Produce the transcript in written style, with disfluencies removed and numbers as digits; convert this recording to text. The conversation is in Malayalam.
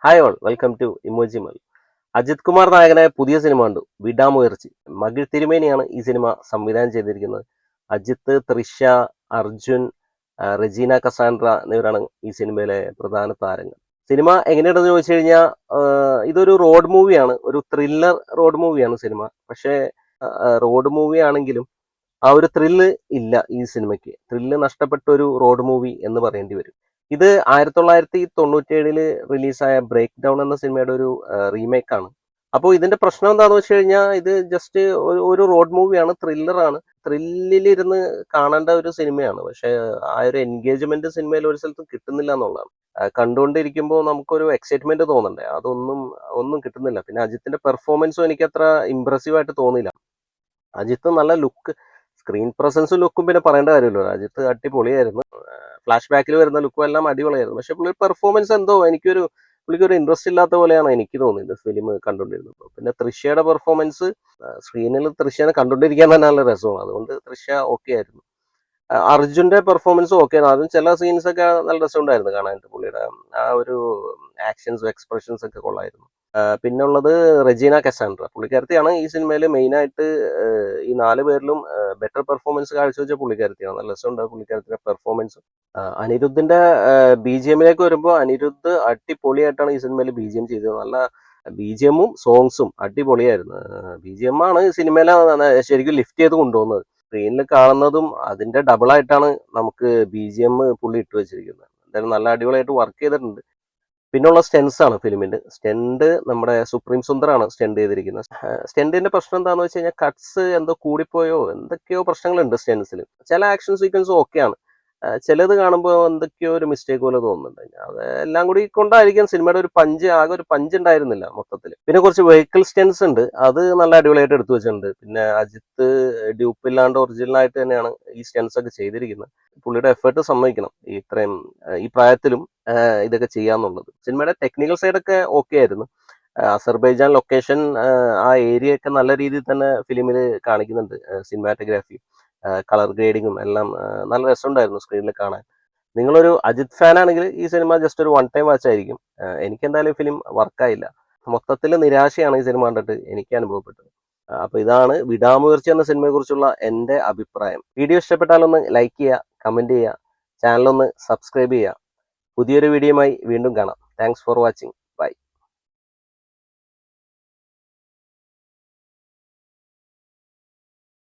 ഹായ് ഓൾ, വെൽക്കം ടു ഇമോജിമൽ. അജിത് കുമാർ നായകനായ പുതിയ സിനിമ കണ്ടു, വിടാമുയർച്ചി. മകിഴ് തിരുമേനിയാണ് ഈ സിനിമ സംവിധാനം ചെയ്തിരിക്കുന്നത്. അജിത്ത്, തൃഷ, അർജുൻ, റെജീന കസാൻഡ്ര എന്നിവരാണ് ഈ സിനിമയിലെ പ്രധാന താരങ്ങൾ. സിനിമ എങ്ങനെയുണ്ടെന്ന് ചോദിച്ചു കഴിഞ്ഞാൽ ഇതൊരു റോഡ് മൂവിയാണ്, ഒരു ത്രില്ലർ റോഡ് മൂവിയാണ് സിനിമ. പക്ഷേ റോഡ് മൂവി ആണെങ്കിലും ആ ഒരു ത്രില്ല് ഇല്ല ഈ സിനിമയ്ക്ക്. ത്രില്ല് നഷ്ടപ്പെട്ട ഒരു റോഡ് മൂവി എന്ന് പറയേണ്ടി വരും. ഇത് 1997 റിലീസായ ബ്രേക്ക് ഡൗൺ എന്ന സിനിമയുടെ ഒരു റീമേക്കാണ്. അപ്പോൾ ഇതിന്റെ പ്രശ്നം എന്താണെന്ന് വെച്ച് കഴിഞ്ഞാൽ ഇത് ജസ്റ്റ് ഒരു റോഡ് മൂവിയാണ്, ത്രില്ലറാണ്. ത്രില്ലിലിരുന്ന് കാണേണ്ട ഒരു സിനിമയാണ്. പക്ഷേ ആ ഒരു എൻഗേജ്മെന്റ് സിനിമയിൽ ഒരു സ്ഥലത്തും കിട്ടുന്നില്ല എന്നുള്ളതാണ്. കണ്ടുകൊണ്ടിരിക്കുമ്പോൾ നമുക്കൊരു എക്സൈറ്റ്മെന്റ് തോന്നണ്ടേ, ഒന്നും കിട്ടുന്നില്ല. പിന്നെ അജിത്തിന്റെ പെർഫോമൻസും എനിക്ക് അത്ര ഇമ്പ്രസീവ് ആയിട്ട് തോന്നിയില്ല. അജിത്ത് നല്ല ലുക്ക്, സ്ക്രീൻ പ്രസൻസും ലുക്കും പിന്നെ പറയേണ്ട കാര്യമല്ലോ. അജിത്ത് അടിപൊളിയായിരുന്നു. ഫ്ലാഷ് ബാക്കിൽ വരുന്ന ലുക്കും എല്ലാം അടിപൊളിയായിരുന്നു. പക്ഷെ പുള്ളി പെർഫോമൻസ് എന്തോ പുള്ളിക്കൊരു ഇൻട്രസ്റ്റ് ഇല്ലാത്ത പോലെയാണ് എനിക്ക് തോന്നിയത് ഫിലിം കണ്ടുകൊണ്ടിരുന്നത്. പിന്നെ തൃശ്യയുടെ പെർഫോമൻസ്, സ്ക്രീനിൽ തൃശ്യനെ കണ്ടുകൊണ്ടിരിക്കാൻ തന്നെ നല്ല രസമാണ്. അതുകൊണ്ട് തൃശ്യ ഓക്കെ ആയിരുന്നു. അർജുന്റെ പെർഫോമൻസും ഓക്കെ ആയിരുന്നു. അതും ചില സീൻസ് ഒക്കെ നല്ല രസമുണ്ടായിരുന്നു കാണാനായിട്ട്. പുള്ളിയുടെ ആ ഒരു ആക്ഷൻസും എക്സ്പ്രഷൻസ് ഒക്കെ കൊള്ളായിരുന്നു. പിന്നെ ഉള്ളത് റെജീന കസാൻഡ്ര, പുള്ളിക്കാരത്തിയാണ് ഈ സിനിമയിൽ മെയിനായിട്ട്. ഈ 4 പേരിലും ബെറ്റർ പെർഫോമൻസ് കാഴ്ചവെച്ച പുള്ളിക്കാരത്തിയാണ്. നല്ല രസമുണ്ട് പുള്ളിക്കാരത്തിന്റെ പെർഫോമൻസ്. അനിരുദ്ധിന്റെ BGMലേക്ക് വരുമ്പോൾ അനിരുദ്ധ് അടിപൊളിയായിട്ടാണ് ഈ സിനിമയിൽ BGM ചെയ്തത്. നല്ല BGMഉം സോങ്സും അടിപൊളിയായിരുന്നു. BGM ആണ് ഈ സിനിമയിലെ ശരിക്കും ലിഫ്റ്റ് ചെയ്ത് കൊണ്ടുപോകുന്നത്. സ്ക്രീനിൽ കാണുന്നതും അതിന്റെ ഡബിൾ ആയിട്ടാണ് നമുക്ക് BGM പുള്ളി ഇട്ട് വെച്ചിരിക്കുന്നത്. എന്തായാലും നല്ല അടിപൊളിയായിട്ട് വർക്ക് ചെയ്തിട്ടുണ്ട്. പിന്നുള്ള സ്റ്റെൻസ് ആണ് ഫിലിമിന്റെ. സ്റ്റെൻഡ് നമ്മുടെ സുപ്രീം സുന്ദറാണ് സ്റ്റെൻഡ് ചെയ്തിരിക്കുന്നത്. സ്റ്റെൻഡിന്റെ പ്രശ്നം എന്താണെന്ന് വെച്ച് കഴിഞ്ഞാൽ കട്ട്സ് എന്തോ കൂടിപ്പോയോ, എന്തൊക്കെയോ പ്രശ്നങ്ങളുണ്ട് സ്റ്റെൻസിൽ. ചില ആക്ഷൻ സീക്വൻസും ഓക്കെയാണ്, ചിലത് കാണുമ്പോൾ എന്തൊക്കെയോ ഒരു മിസ്റ്റേക്ക് പോലെ തോന്നുന്നുണ്ട്. അത് എല്ലാം കൂടി കൊണ്ടായിരിക്കും സിനിമയുടെ ഒരു ആകെ ഒരു പഞ്ച് ഉണ്ടായിരുന്നില്ല മൊത്തത്തിൽ. പിന്നെ കുറച്ച് വെഹിക്കിൾ സ്റ്റെൻസ് ഉണ്ട്, അത് നല്ല അടിപൊളിയായിട്ട് എടുത്തു വെച്ചിട്ടുണ്ട്. പിന്നെ അജിത്ത് ഡ്യൂപ്പില്ലാണ്ട് ഒറിജിനൽ ആയിട്ട് തന്നെയാണ് ഈ സ്റ്റെൻസ് ഒക്കെ ചെയ്തിരിക്കുന്നത്. പുള്ളിയുടെ എഫേർട്ട് സമ്മതിക്കണം, ഇത്രയും ഈ പ്രായത്തിലും ഇതൊക്കെ ചെയ്യാന്നുള്ളത്. സിനിമയുടെ ടെക്നിക്കൽ സൈഡൊക്കെ ഓക്കെ ആയിരുന്നു. അസർബൈജാൻ ലൊക്കേഷൻ, ആ ഏരിയ ഒക്കെ നല്ല രീതിയിൽ തന്നെ ഫിലിമിൽ കാണിക്കുന്നുണ്ട്. സിനിമാറ്റോഗ്രാഫി, കളർ ഗ്രേഡിങ്ങും എല്ലാം നല്ല രസമുണ്ടായിരുന്നു സ്ക്രീനിൽ കാണാൻ. നിങ്ങളൊരു അജിത് ഫാൻ ആണെങ്കിൽ ഈ സിനിമ ജസ്റ്റ് ഒരു വൺ ടൈം വാച്ച് ആയിരിക്കും. എനിക്ക് എന്തായാലും ഫിലിം വർക്കായില്ല. മൊത്തത്തിൽ നിരാശയാണ് ഈ സിനിമ കണ്ടിട്ട് എനിക്ക് അനുഭവപ്പെട്ടത്. അപ്പൊ ഇതാണ് വിടാമുയർച്ചി എന്ന സിനിമയെ കുറിച്ചുള്ള എൻ്റെ അഭിപ്രായം. വീഡിയോ ഇഷ്ടപ്പെട്ടാലൊന്ന് ലൈക്ക് ചെയ്യുക, കമന്റ് ചെയ്യുക, ചാനലൊന്ന് സബ്സ്ക്രൈബ് ചെയ്യുക. പുതിയൊരു വീഡിയോയുമായി വീണ്ടും കാണാം. Thanks for watching. ബൈ.